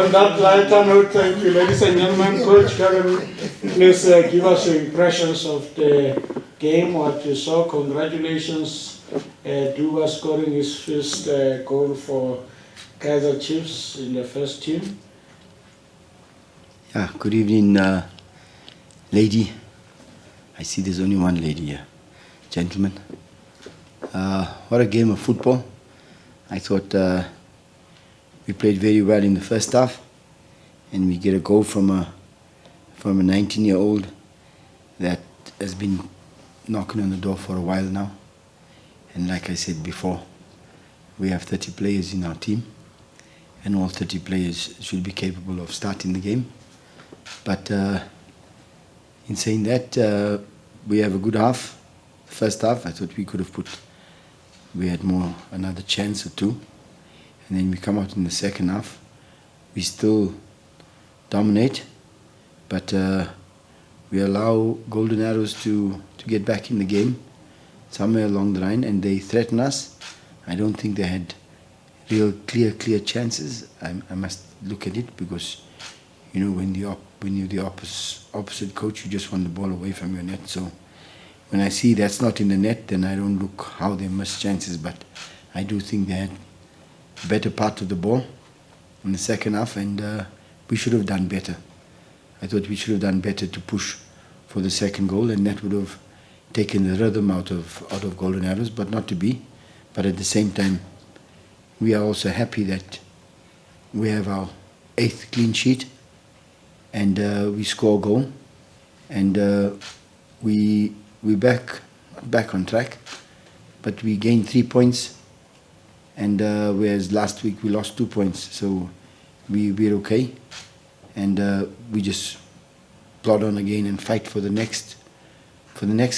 On that lighter note, thank you, ladies and gentlemen. Coach Kevin, please give us your impressions of the game, what you saw. Congratulations, Duba scoring his first goal for Kaizer Chiefs in the first team. Yeah, good evening, lady. I see there's only one lady here. Gentlemen. What a game of football. I thought we played very well in the first half, and we get a goal from a 19-year-old that has been knocking on the door for a while now. And like I said before, we have 30 players in our team, and all 30 players should be capable of starting the game. But in saying that, we have a good half. The first half, I thought we could have we had another chance or two. And then we come out in the second half. We still dominate, but we allow Golden Arrows to get back in the game somewhere along the line, and they threaten us. I don't think they had real clear chances. I must look at it, because you know, when you're the opposite coach, you just want the ball away from your net. So when I see that's not in the net, then I don't look how they missed chances. But I do think they had a better part of the ball in the second half, and we should have done better. I thought we should have done better to push for the second goal, and that would have taken the rhythm out of Golden Arrows, but not to be. But at the same time, we are also happy that we have our 8th clean sheet, and we score a goal, and we're back on track, but we gained 3 points, and whereas last week we lost 2 points, so we're okay, and we just plod on again and fight for the next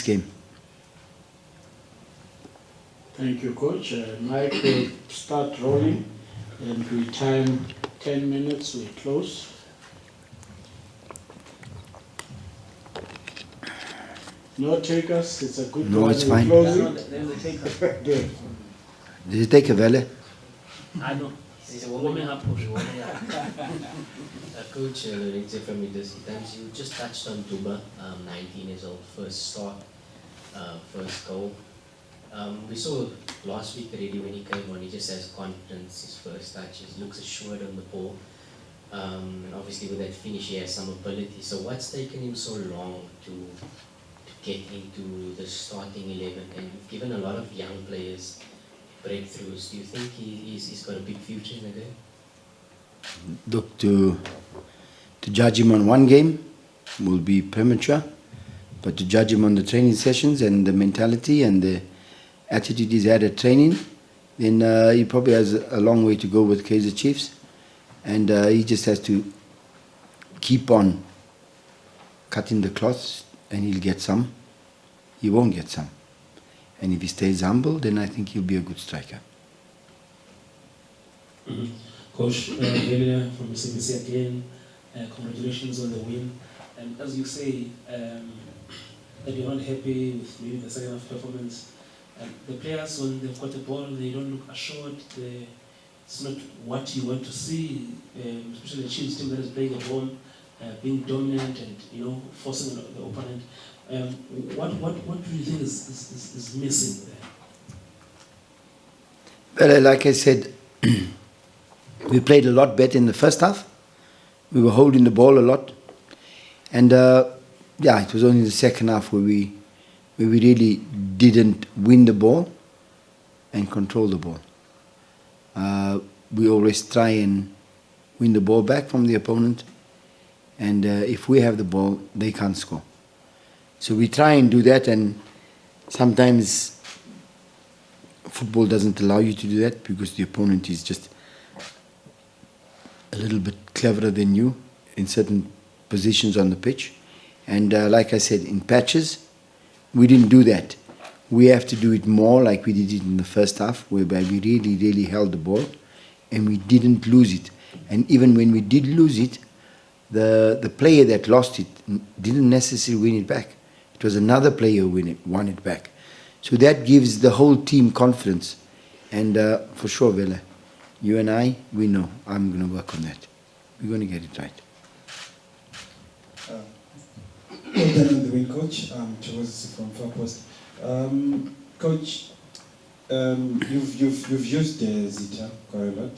game. Thank you, Coach. Mike will start rolling, and we time 10 minutes. We close. No takers. It's a good. No, it's fine. Good. Did you take a valet? I know. It's a warming up. Coach Lorenzo from Times, you just touched on Duba, 19 years old, first start, first goal. We saw last week already when he came on, he just has confidence, his first touch, he looks assured on the ball. And obviously with that finish he has some ability. So what's taken him so long to get into the starting 11? And you've given a lot of young players breakthroughs. Do you think he's got a big future in the game? Look, to judge him on one game will be premature, but to judge him on the training sessions and the mentality and the attitude he's had at training, then he probably has a long way to go with Kaizer Chiefs, and he just has to keep on cutting the cloths, and he'll get some. He won't get some. And if he stays humble, then I think he'll be a good striker. Mm-hmm. Coach, Velia from CBC again, congratulations on the win. And as you say, that you're not happy with maybe the second half performance. The players, when they've got the ball, they don't look assured. It's not what you want to see, especially the Chiefs team that is playing at home, being dominant and forcing the opponent. What do you think is missing there? Well, like I said, we played a lot better in the first half. We were holding the ball a lot, and it was only the second half where we really didn't win the ball and control the ball. We always try and win the ball back from the opponent, and if we have the ball, they can't score. So we try and do that, and sometimes football doesn't allow you to do that because the opponent is just a little bit cleverer than you in certain positions on the pitch. And like I said, in patches, we didn't do that. We have to do it more like we did it in the first half, whereby we really held the ball and we didn't lose it. And even when we did lose it, the player that lost it didn't necessarily win it back. It was another player who won it back. So that gives the whole team confidence. And for sure, Vela, you and I, we know I'm going to work on that. We're going to get it right. Well done on the win, Coach. Charles from Far Post. Coach, you've used Zita quite a lot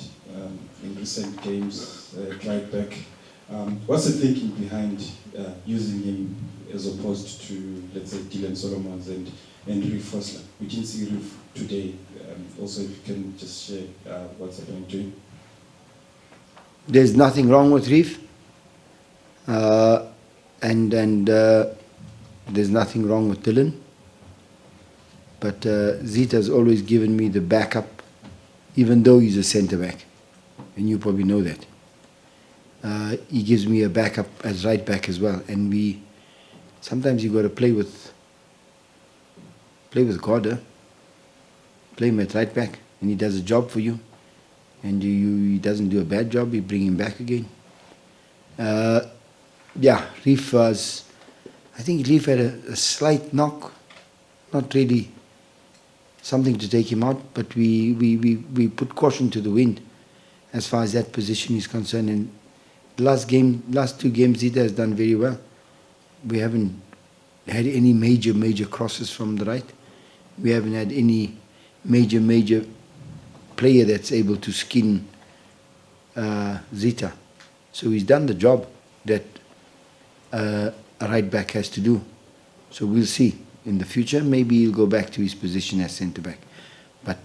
in recent games, right back. What's the thinking behind using him as opposed to, let's say, Dylan Solomons and Reef Fosler? We didn't see Reef today. Also, if you can just share what's happening to him. There's nothing wrong with Reef. And there's nothing wrong with Dylan. But Zita's always given me the backup, even though he's a centre back. And you probably know that. He gives me a backup as right back as well. And sometimes you got to play with God. Play him at right back, and he does a job for you. And he doesn't do a bad job, you bring him back again. Yeah, Reef was, I think Reef had a slight knock, not really something to take him out, but we put caution to the wind as far as that position is concerned. And last two games, Zita has done very well. We haven't had any major crosses from the right. We haven't had any major player that's able to skin Zita. So he's done the job that a right back has to do. So we'll see. In the future, maybe he'll go back to his position as centre back. But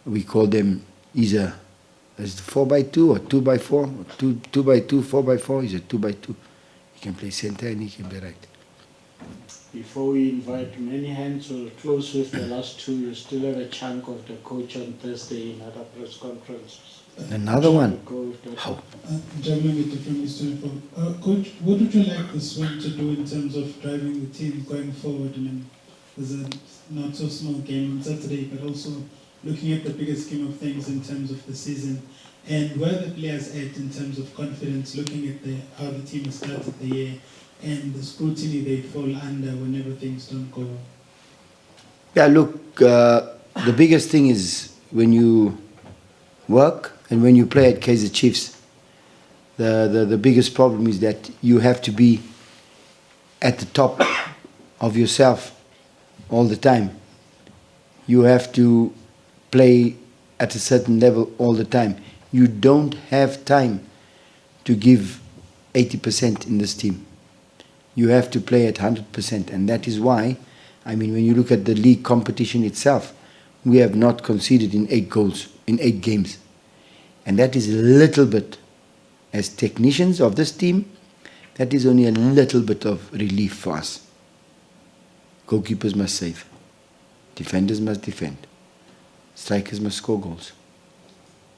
we call them either as 4x2 or 2x4, or 2x2, 4x4. He's a 2x2. He can play centre and he can play right. Before we invite many hands, we'll close with the last two. You still have a chunk of the coach on Thursday in other press conferences. Another one. How? Gentlemen with the FNB Stadium. Coach, what would you like this one to do in terms of driving the team going forward? I mean, there's a not so small game on Saturday, but also looking at the bigger scheme of things in terms of the season and where the players at in terms of confidence, looking at how the team has started the year and the scrutiny they fall under whenever things don't go well. Yeah, look, the biggest thing is when you work and when you play at Kaizer Chiefs, the biggest problem is that you have to be at the top of yourself all the time. You have to play at a certain level all the time. You don't have time to give 80% in this team. You have to play at 100%, and that is why, I mean, when you look at the league competition itself, we have not conceded in 8 goals, in 8 games. And that is a little bit, as technicians of this team, that is only a little bit of relief for us. Goalkeepers must save. Defenders must defend. Strikers must score goals.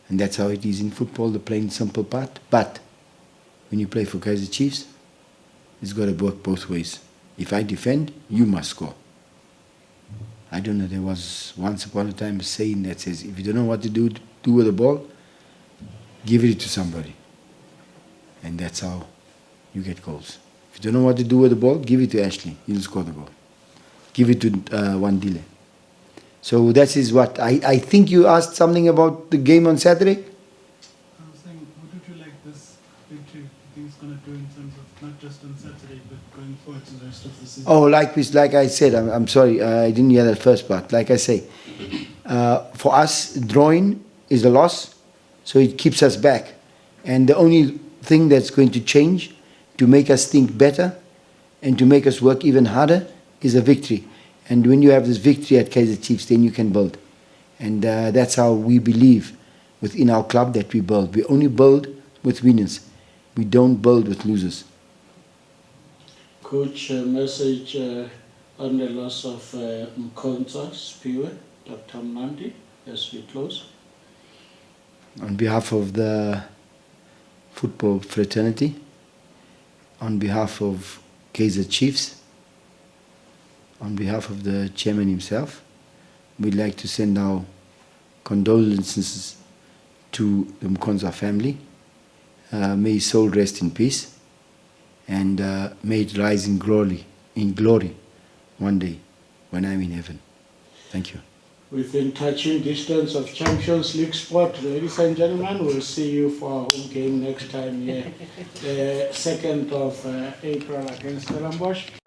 And that's how it is in football, the plain simple part. But when you play for Kaizer Chiefs, it's got to work both ways. If I defend, you must score. I don't know, there was once upon a time a saying that says, if you don't know what to do with the ball, give it to somebody. And that's how you get goals. If you don't know what to do with the ball, give it to Ashley. He'll score the goal. Give it to Wandile. So that is what, I think you asked something about the game on Saturday? I was saying, what would you like this victory thing's going to do in terms of not just on Saturday, but going forward to the rest of the season? Oh, like I said, I'm sorry, I didn't hear that first part. Like I say, for us, drawing is a loss, so it keeps us back. And the only thing that's going to change to make us think better and to make us work even harder is a victory. And when you have this victory at Kaizer Chiefs, then you can build. And that's how we believe within our club that we build. We only build with winners. We don't build with losers. Coach, a message on the loss of Mkonza Spiwe, Dr. Mnandi, as we close. On behalf of the football fraternity, on behalf of Kaizer Chiefs, on behalf of the chairman himself, we'd like to send our condolences to the Mkonza family. May his soul rest in peace, and may it rise in glory one day when I'm in heaven. Thank you. within touching distance of Champions League sport. Ladies and gentlemen, we'll see you for our home game next time here, the 2nd of April against Stellenbosch.